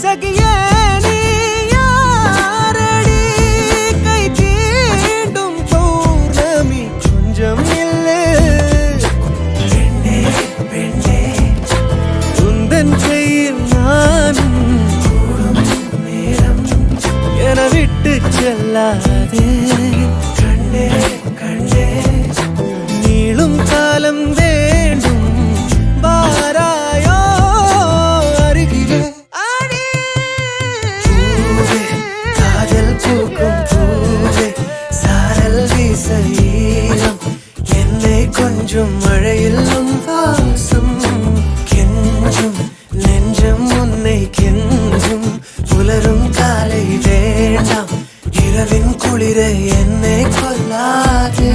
சகியே நீ யாரடி கை தீண்டும் பௌர்ணமி கொஞ்சம் இல்லை பெண்ணே பெண்ணே உந்தன் கையில் நானும் கூடும் நேரம் என விட்டு செல்லாதே கண்ணே கண்ணே நீளும் காலம் வேண்டும் வாராயோ அருகிலே பூவே காதல் பூக்கும் பூவே சாரல் வீச ஈரம் என்னை கொஞ்சம் மழையில் வாசம் கெஞ்சும் நெஞ்சம் உன்னை கெஞ்சும் புலரும் காலை வேண்டாம் இரவின் குளிரை என்னை கொல்லாதே